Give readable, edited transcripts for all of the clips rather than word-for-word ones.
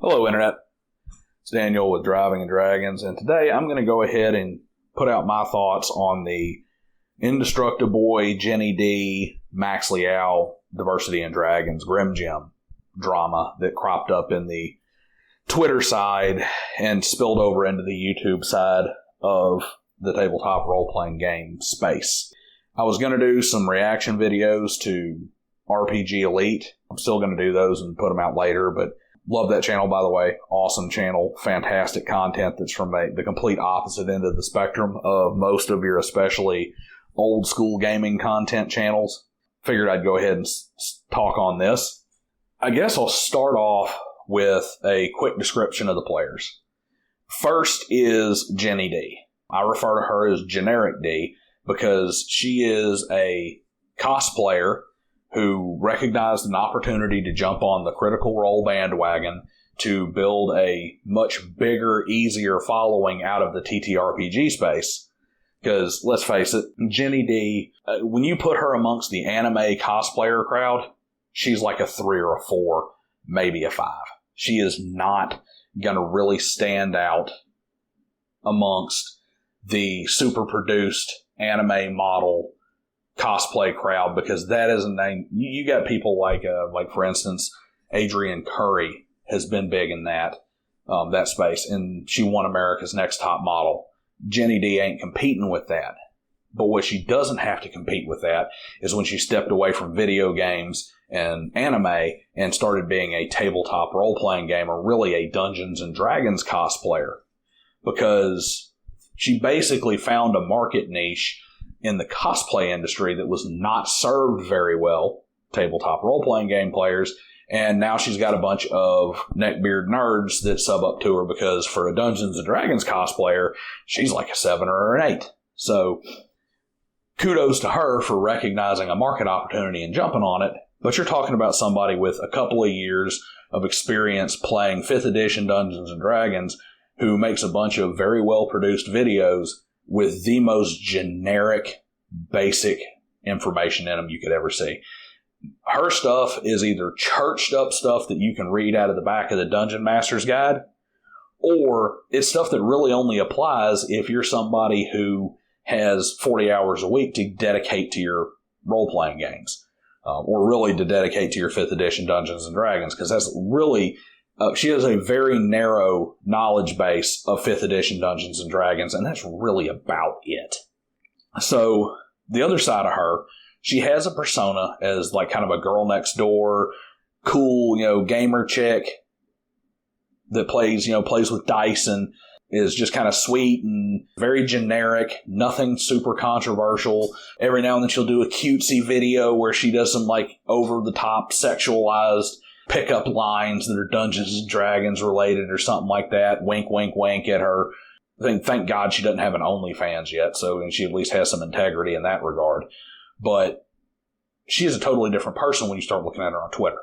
Hello, Internet. It's Daniel with Driving and Dragons, and today I'm going to go ahead and put out my thoughts on the Indestructaboy, Jenny D, Max Liao, Diversity and Dragons, Grim Gem drama that cropped up in the Twitter side and spilled over into the YouTube side of the tabletop role-playing game space. I was going to do some reaction videos to RPG Elite. I'm still going to do those and put them out later, but love that channel, by the way. Awesome channel. Fantastic content that's from the complete opposite end of the spectrum of most of your especially old school gaming content channels. Figured I'd go ahead and talk on this. I guess I'll start off with a quick description of the players. First is Jenny D. I refer to her as Generic D because she is a cosplayer who recognized an opportunity to jump on the Critical Role bandwagon to build a much bigger, easier following out of the TTRPG space. Because, let's face it, Jenny D, when you put her amongst the anime cosplayer crowd, she's like a 3 or a 4, maybe a 5. She is not going to really stand out amongst the super produced anime model cosplay crowd, because that is a name. You got people like for instance, Adrienne Curry has been big in that space, and she won America's Next Top Model. Jenny D ain't competing with that. But what she doesn't have to compete with that is when she stepped away from video games and anime and started being a tabletop role-playing gamer, really a Dungeons and Dragons cosplayer, because she basically found a market niche in the cosplay industry that was not served very well, tabletop role-playing game players, and now she's got a bunch of neckbeard nerds that sub up to her because for a Dungeons & Dragons cosplayer, she's like a 7 or an 8. So, kudos to her for recognizing a market opportunity and jumping on it, but you're talking about somebody with a couple of years of experience playing 5th edition Dungeons & Dragons who makes a bunch of very well-produced videos with the most generic, basic information in them you could ever see. Her stuff is either churched up stuff that you can read out of the back of the Dungeon Master's Guide, or it's stuff that really only applies if you're somebody who has 40 hours a week to dedicate to your role-playing games, or really to dedicate to your 5th edition Dungeons & Dragons, because that's really... she has a very narrow knowledge base of 5th edition Dungeons & Dragons, and that's really about it. So, the other side of her, she has a persona as like kind of a girl next door, cool, gamer chick that plays with dice and is just kind of sweet and very generic, nothing super controversial. Every now and then she'll do a cutesy video where she does some like over-the-top sexualized pickup lines that are Dungeons and Dragons related or something like that. Wink, wink, wink at her. Thank God she doesn't have an OnlyFans yet, so she at least has some integrity in that regard. But she is a totally different person when you start looking at her on Twitter.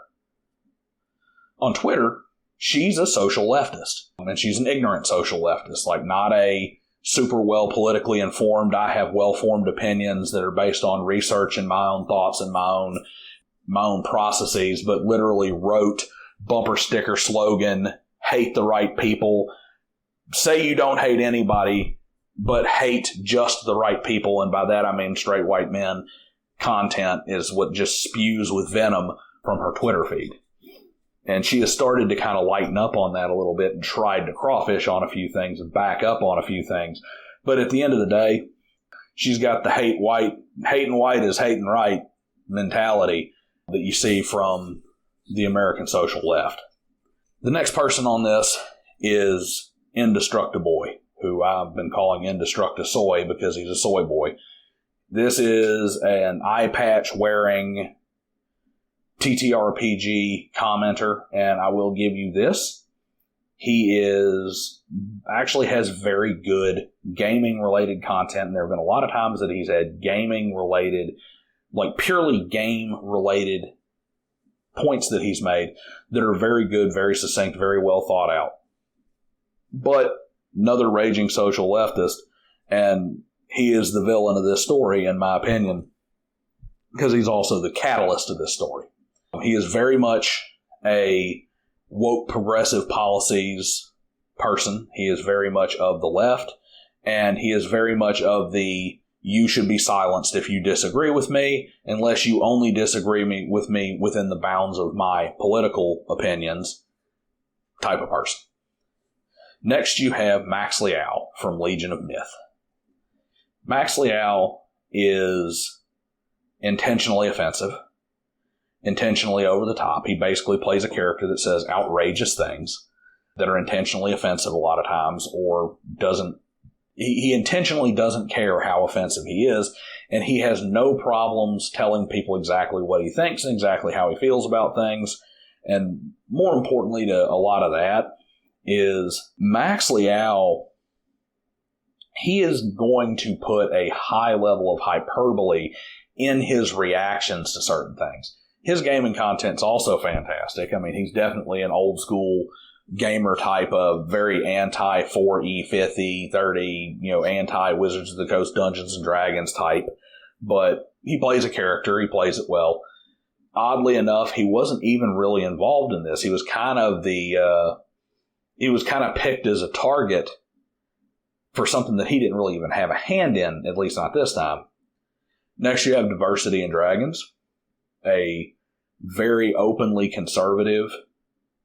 On Twitter, she's a social leftist, and she's an ignorant social leftist, like not a super well politically informed, I have well-formed opinions that are based on research and my own thoughts and my own processes, but literally wrote bumper sticker slogan, hate the right people, say you don't hate anybody, but hate just the right people, and by that I mean straight white men. Content is what just spews with venom from her Twitter feed. And she has started to kind of lighten up on that a little bit and tried to crawfish on a few things and back up on a few things. But at the end of the day, she's got the hating white is hating right mentality that you see from the American social left. The next person on this is Indestructaboy, who I've been calling Indestructasoy because he's a soy boy. This is an eye patch wearing TTRPG commenter, and I will give you this. He actually has very good gaming related content, and there have been a lot of times that he's had gaming related, like purely game related points that he's made that are very good, very succinct, very well thought out. But another raging social leftist, and he is the villain of this story, in my opinion, because he's also the catalyst of this story. He is very much a woke progressive policies person. He is very much of the left, and he is very much of the you should be silenced if you disagree with me, unless you only disagree with me within the bounds of my political opinions type of person. Next, you have Max Liao from Legion of Myth. Max Liao is intentionally offensive, intentionally over the top. He basically plays a character that says outrageous things that are intentionally offensive a lot of times, or he intentionally doesn't care how offensive he is, and he has no problems telling people exactly what he thinks and exactly how he feels about things. And more importantly to a lot of that is Max Liao, he is going to put a high level of hyperbole in his reactions to certain things. His gaming content's also fantastic. I mean, he's definitely an old school gamer type of very anti 4E, 5E, 30, anti Wizards of the Coast Dungeons and Dragons type. But he plays a character, he plays it well. Oddly enough, he wasn't even really involved in this. He was kind of picked as a target for something that he didn't really even have a hand in, at least not this time. Next, you have Diversity in Dragons, a very openly conservative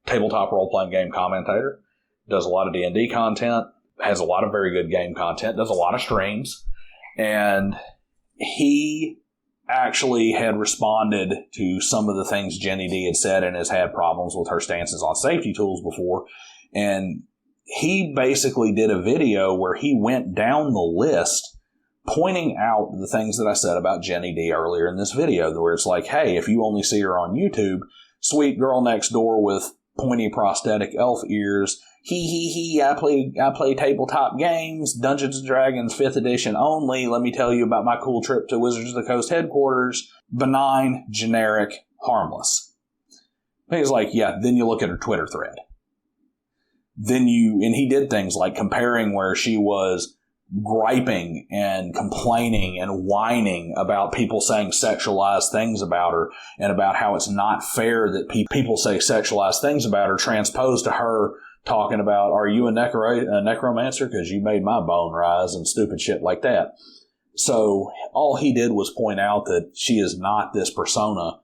tabletop role-playing game commentator. Does a lot of D&D content, has a lot of very good game content, does a lot of streams, and he actually had responded to some of the things Jenny D had said and has had problems with her stances on safety tools before. And he basically did a video where he went down the list pointing out the things that I said about Jenny D earlier in this video, where it's like, hey, if you only see her on YouTube, sweet girl next door with pointy prosthetic elf ears, I play tabletop games, Dungeons & Dragons 5th edition only, let me tell you about my cool trip to Wizards of the Coast headquarters, benign, generic, harmless. He's like, yeah, then you look at her Twitter thread. And he did things like comparing where she was griping and complaining and whining about people saying sexualized things about her, and about how it's not fair that people say sexualized things about her, transposed to her talking about, are you a necromancer because you made my bone rise, and stupid shit like that. So all he did was point out that she is not this persona.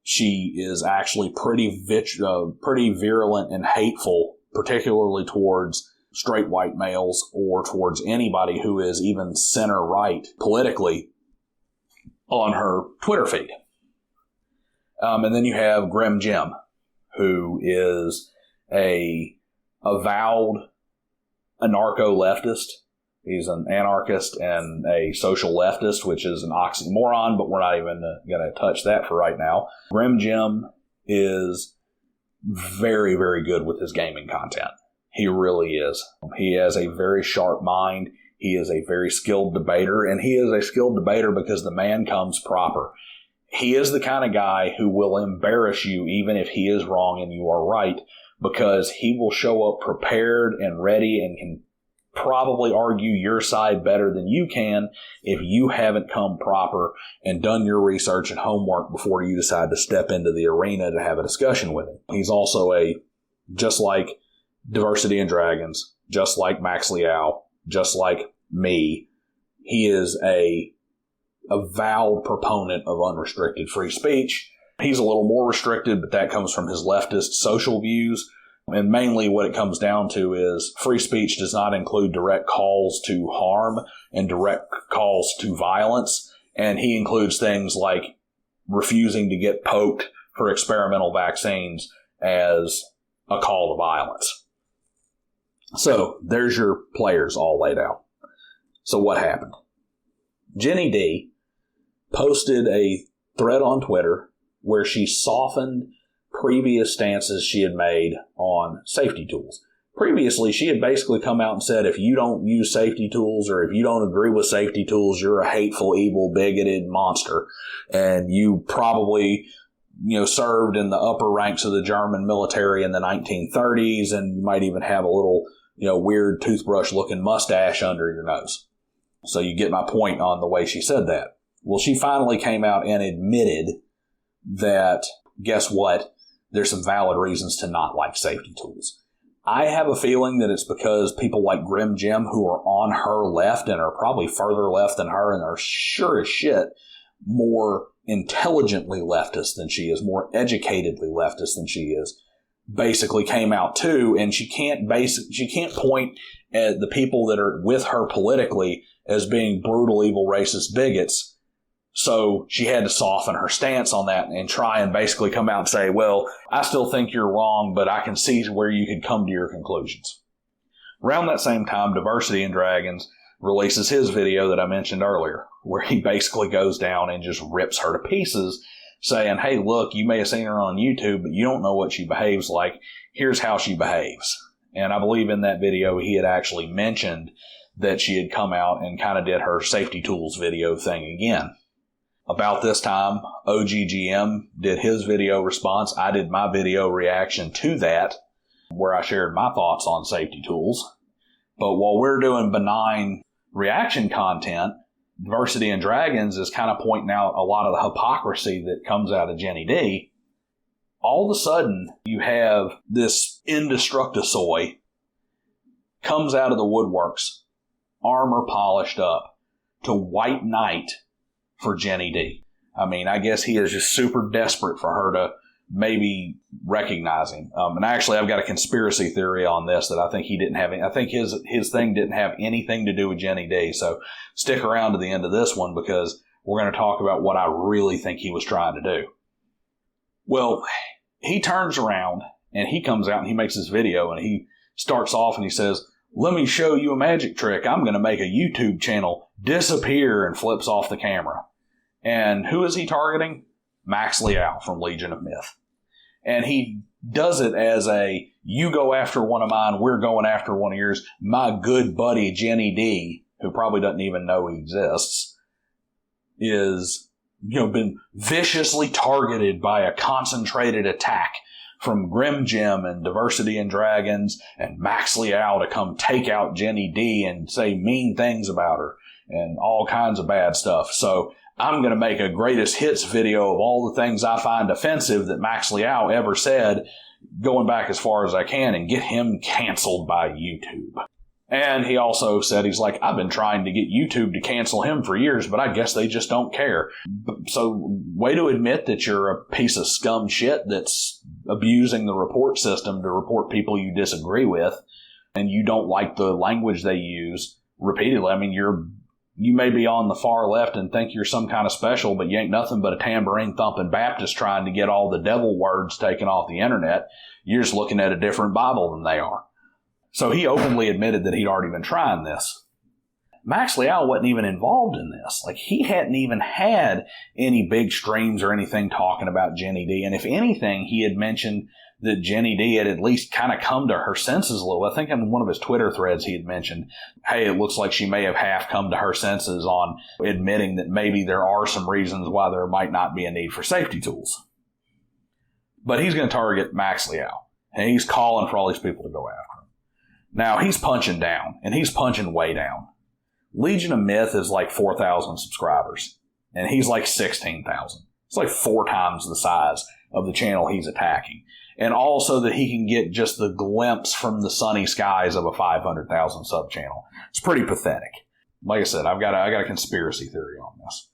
She is actually pretty virulent and hateful, particularly towards straight white males or towards anybody who is even center-right politically on her Twitter feed. And then you have Grim Jim, who is a avowed anarcho-leftist. He's an anarchist and a social leftist, which is an oxymoron, but we're not even going to touch that for right now. Grim Jim is very, very good with his gaming content. He really is. He has a very sharp mind. He is a very skilled debater, and he is a skilled debater because the man comes proper. He is the kind of guy who will embarrass you even if he is wrong and you are right, because he will show up prepared and ready and can probably argue your side better than you can if you haven't come proper and done your research and homework before you decide to step into the arena to have a discussion with him. He's also just like Diversity in Dragons, just like Max Liao, just like me, he is a avowed proponent of unrestricted free speech. He's a little more restricted, but that comes from his leftist social views. And mainly what it comes down to is free speech does not include direct calls to harm and direct calls to violence. And he includes things like refusing to get poked for experimental vaccines as a call to violence. So there's your players all laid out. So what happened? Jenny D posted a thread on Twitter where she softened previous stances she had made on safety tools. Previously, she had basically come out and said, if you don't use safety tools or if you don't agree with safety tools, you're a hateful, evil, bigoted monster. And you probably, served in the upper ranks of the German military in the 1930s, and you might even have a little, weird toothbrush-looking mustache under your nose. So you get my point on the way she said that. Well, she finally came out and admitted that, guess what? there's some valid reasons to not like safety tools. I have a feeling that it's because people like Grim Jim, who are on her left and are probably further left than her and are sure as shit more intelligently leftist than she is, more educatedly leftist than she is, basically came out too, and she can't point at the people that are with her politically as being brutal, evil, racist bigots. So she had to soften her stance on that and try and basically come out and say, well, I still think you're wrong, but I can see where you could come to your conclusions. Around that same time, Diversity and Dragons releases his video that I mentioned earlier, where he basically goes down and just rips her to pieces, saying, hey, look, you may have seen her on YouTube, but you don't know what she behaves like. Here's how she behaves. And I believe in that video he had actually mentioned that she had come out and kind of did her safety tools video thing again. About this time, OGGM did his video response. I did my video reaction to that, where I shared my thoughts on safety tools. But while we're doing benign reaction content, Diversity and Dragons is kind of pointing out a lot of the hypocrisy that comes out of Jenny D. All of a sudden, you have this Indestructaboy comes out of the woodworks, armor polished up, to white knight for Jenny D. I mean, I guess he is just super desperate for her to maybe recognize him. And actually, I've got a conspiracy theory on this that I think he didn't have any, I think his thing didn't have anything to do with Jenny D. So stick around to the end of this one, because we're going to talk about what I really think he was trying to do. Well, he turns around and he comes out and he makes this video and he starts off and he says, let me show you a magic trick. I'm going to make a YouTube channel disappear, and flips off the camera. And who is he targeting? Max Liao from Legion of Myth. And he does it as a, you go after one of mine, we're going after one of yours. My good buddy Jenny D, who probably doesn't even know he exists, is, been viciously targeted by a concentrated attack from Grim Jim and Diversity and Dragons and Max Liao to come take out Jenny D and say mean things about her and all kinds of bad stuff. So I'm going to make a greatest hits video of all the things I find offensive that Max Liao ever said, going back as far as I can, and get him canceled by YouTube. And he also said, he's like, I've been trying to get YouTube to cancel him for years, but I guess they just don't care. So way to admit that you're a piece of scum shit that's abusing the report system to report people you disagree with, and you don't like the language they use repeatedly. I mean, you may be on the far left and think you're some kind of special, but you ain't nothing but a tambourine-thumping Baptist trying to get all the devil words taken off the internet. You're just looking at a different Bible than they are. So he openly admitted that he'd already been trying this. Max Liao wasn't even involved in this. Like, he hadn't even had any big streams or anything talking about Jenny D. And if anything, he had mentioned that Jenny D had at least kind of come to her senses a little. I think in one of his Twitter threads he had mentioned, hey, it looks like she may have half come to her senses on admitting that maybe there are some reasons why there might not be a need for safety tools. But he's going to target Max Liao, and he's calling for all these people to go after him. Now, he's punching down, and he's punching way down. Legion of Myth is like 4,000 subscribers, and he's like 16,000. It's like 4 times the size of the channel he's attacking. And also that he can get just the glimpse from the sunny skies of a 500,000 sub channel. It's pretty pathetic. Like I said, I got a conspiracy theory on this.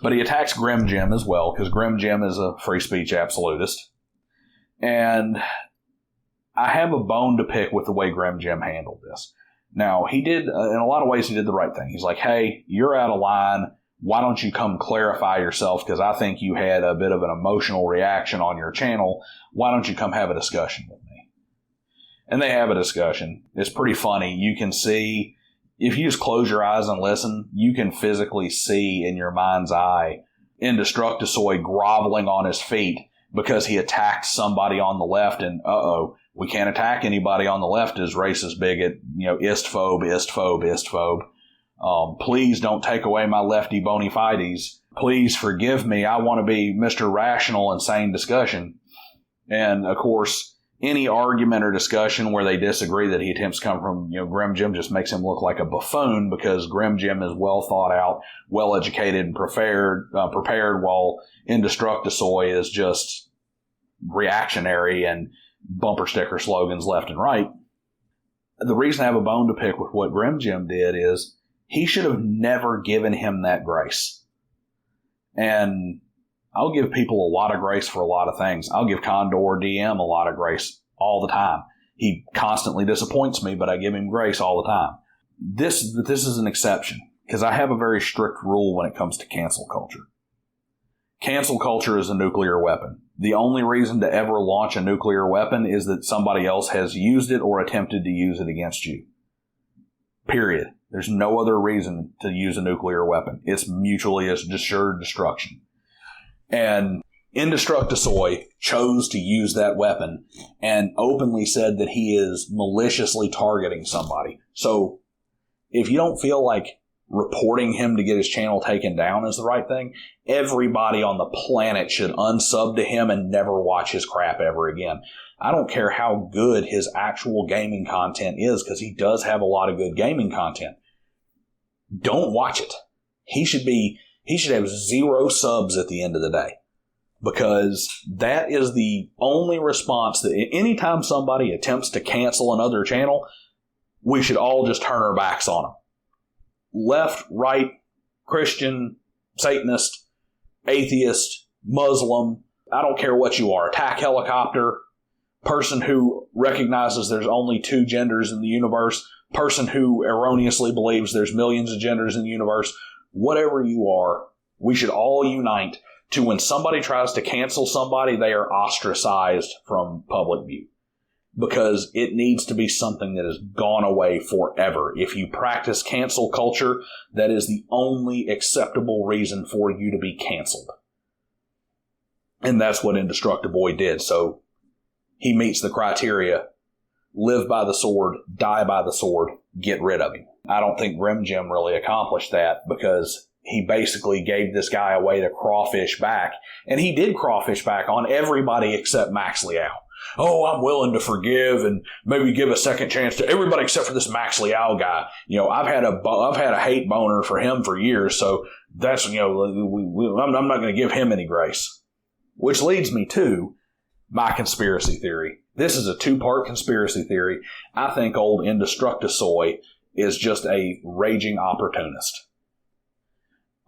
But he attacks Grim Jim as well, because Grim Jim is a free speech absolutist. And I have a bone to pick with the way Grim Jim handled this. Now, he did, in a lot of ways, he did the right thing. He's like, hey, you're out of line. Why don't you come clarify yourself? Because I think you had a bit of an emotional reaction on your channel. Why don't you come have a discussion with me? And they have a discussion. It's pretty funny. You can see, if you just close your eyes and listen, you can physically see in your mind's eye Indestructaboy groveling on his feet because he attacked somebody on the left, and we can't attack anybody on the left as racist bigot, istphobe. Please don't take away my lefty bona fides. Please forgive me. I want to be Mr. Rational and Sane Discussion. And of course, any argument or discussion where they disagree that he attempts to come from, Grim Jim just makes him look like a buffoon, because Grim Jim is well thought out, well educated, and prepared, while Indestructaboy is just reactionary and bumper sticker slogans left and right. The reason I have a bone to pick with what Grim Jim did is he should have never given him that grace. And I'll give people a lot of grace for a lot of things. I'll give Condor DM a lot of grace all the time. He constantly disappoints me, but I give him grace all the time. This is an exception, because I have a very strict rule when it comes to cancel culture. Cancel culture is a nuclear weapon. The only reason to ever launch a nuclear weapon is that somebody else has used it or attempted to use it against you. Period. There's no other reason to use a nuclear weapon. It's mutually assured destruction. And Indestructaboy chose to use that weapon and openly said that he is maliciously targeting somebody. So if you don't feel like reporting him to get his channel taken down is the right thing, everybody on the planet should unsub to him and never watch his crap ever again. I don't care how good his actual gaming content is, because he does have a lot of good gaming content. Don't watch it. He should have 0 subs at the end of the day, because that is the only response that anytime somebody attempts to cancel another channel, we should all just turn our backs on them. Left, right, Christian, Satanist, atheist, Muslim, I don't care what you are, attack helicopter, person who recognizes there's only 2 genders in the universe, person who erroneously believes there's millions of genders in the universe, whatever you are, we should all unite to when somebody tries to cancel somebody, they are ostracized from public view. Because it needs to be something that has gone away forever. If you practice cancel culture, that is the only acceptable reason for you to be canceled. And that's what Indestructaboy did. So he meets the criteria. Live by the sword, die by the sword, get rid of him. I don't think Grim Jim really accomplished that, because he basically gave this guy a way to crawfish back. And he did crawfish back on everybody except Max Liao. Oh, I'm willing to forgive and maybe give a second chance to everybody except for this Max Liao guy. You know, I've had a hate boner for him for years, so that's, you know, I'm not going to give him any grace. Which leads me to my conspiracy theory. This is a 2-part conspiracy theory. I think old Indestructaboy is just a raging opportunist.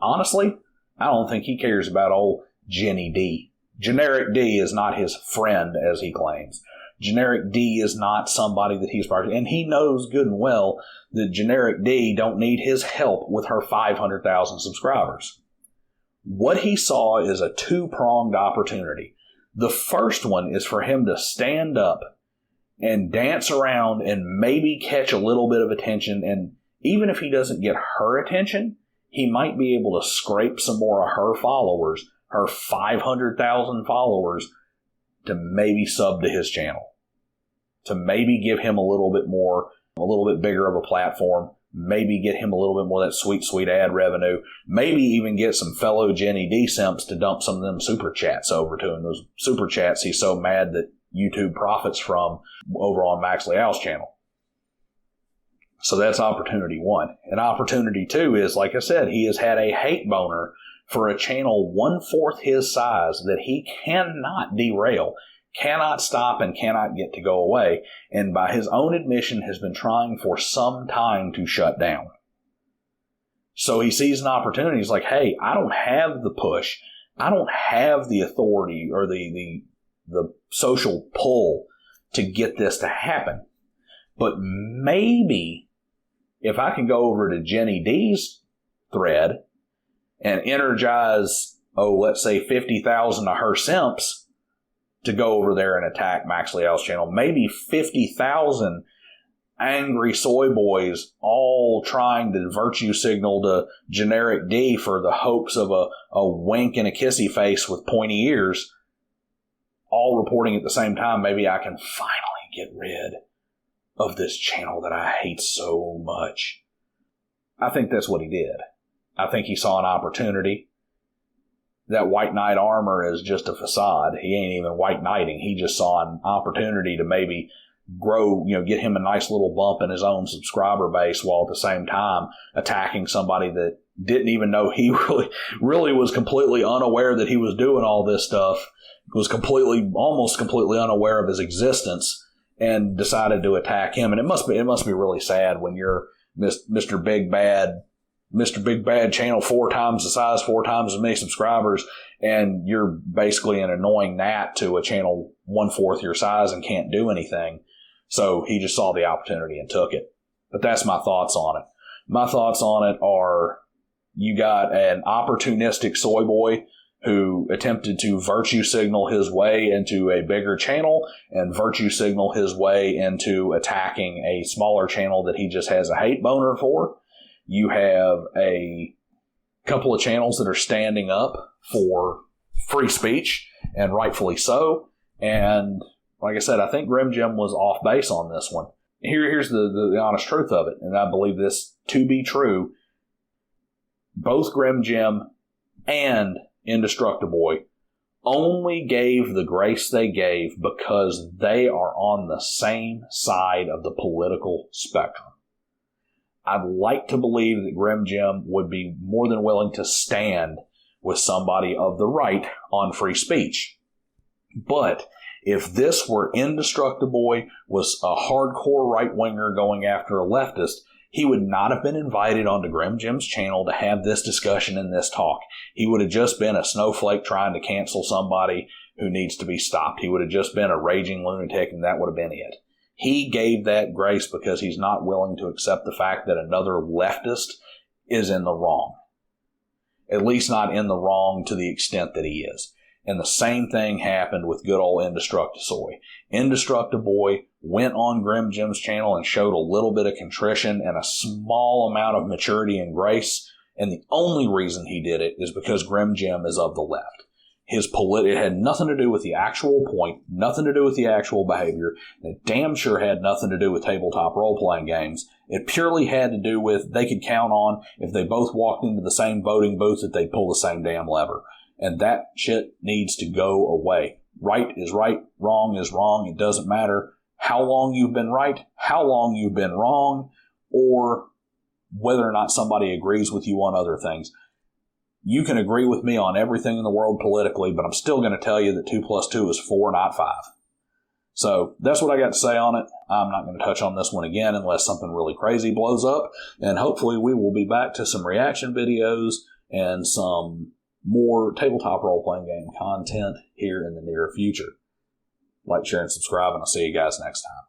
Honestly, I don't think he cares about old Jenny D. Generic D is not his friend, as he claims. Generic D is not somebody that he's part of. And he knows good and well that Generic D don't need his help with her 500,000 subscribers. What he saw is a 2-pronged opportunity. The first one is for him to stand up and dance around and maybe catch a little bit of attention. And even if he doesn't get her attention, he might be able to scrape some more of her followers, her 500,000 followers, to maybe sub to his channel, to maybe give him a little bit bigger of a platform, maybe get him a little bit more of that sweet ad revenue, maybe even get some fellow Jenny D simps to dump some of them super chats over to him. Those super chats he's so mad that YouTube profits from over on Max Liao's channel. So that's opportunity 1. And opportunity 2 is, like I said, he has had a hate boner for a channel 1/4 his size that he cannot derail, cannot stop, and cannot get to go away, and by his own admission has been trying for some time to shut down. So he sees an opportunity. He's like, hey, I don't have the push. I don't have the authority or the social pull to get this to happen. But maybe if I can go over to Jenny D's thread and energize, let's say 50,000 of her simps to go over there and attack Max Liao's channel. Maybe 50,000 angry soy boys all trying to virtue signal to Generic D for the hopes of a wink and a kissy face with pointy ears, all reporting at the same time. Maybe I can finally get rid of this channel that I hate so much. I think that's what he did. I think he saw an opportunity. That white knight armor is just a facade. He ain't even white knighting. He just saw an opportunity to maybe grow, get him a nice little bump in his own subscriber base, while at the same time attacking somebody that didn't even know he really was completely unaware that he was doing all this stuff. was almost completely unaware of his existence and decided to attack him. And it must be really sad when you're Mr. Big Bad channel 4 times the size, 4 times as many subscribers, and you're basically an annoying gnat to a channel 1/4 your size and can't do anything. So he just saw the opportunity and took it. But that's my thoughts on it. My thoughts on it are, you got an opportunistic soy boy who attempted to virtue signal his way into a bigger channel and virtue signal his way into attacking a smaller channel that he just has a hate boner for. You have a couple of channels that are standing up for free speech, and rightfully so. And like I said, I think Grim Jim was off base on this one. Here's the honest truth of it, and I believe this to be true. Both Grim Jim and Indestructaboy only gave the grace they gave because they are on the same side of the political spectrum. I'd like to believe that Grim Jim would be more than willing to stand with somebody of the right on free speech. But if this were Indestructaboy was a hardcore right-winger going after a leftist, he would not have been invited onto Grim Jim's channel to have this discussion and this talk. He would have just been a snowflake trying to cancel somebody who needs to be stopped. He would have just been a raging lunatic, and that would have been it. He gave that grace because he's not willing to accept the fact that another leftist is in the wrong. At least not in the wrong to the extent that he is. And the same thing happened with good old Indestructaboy. Indestructaboy went on Grim Jim's channel and showed a little bit of contrition and a small amount of maturity and grace. And the only reason he did it is because Grim Jim is of the left. It had nothing to do with the actual point, nothing to do with the actual behavior. It damn sure had nothing to do with tabletop role-playing games. It purely had to do with they could count on if they both walked into the same voting booth that they'd pull the same damn lever. And that shit needs to go away. Right is right, wrong is wrong. It doesn't matter how long you've been right, how long you've been wrong, or whether or not somebody agrees with you on other things. You can agree with me on everything in the world politically, but I'm still going to tell you that 2 + 2 is 4, not 5. So that's what I got to say on it. I'm not going to touch on this one again unless something really crazy blows up. And hopefully we will be back to some reaction videos and some more tabletop role-playing game content here in the near future. Like, share, and subscribe, and I'll see you guys next time.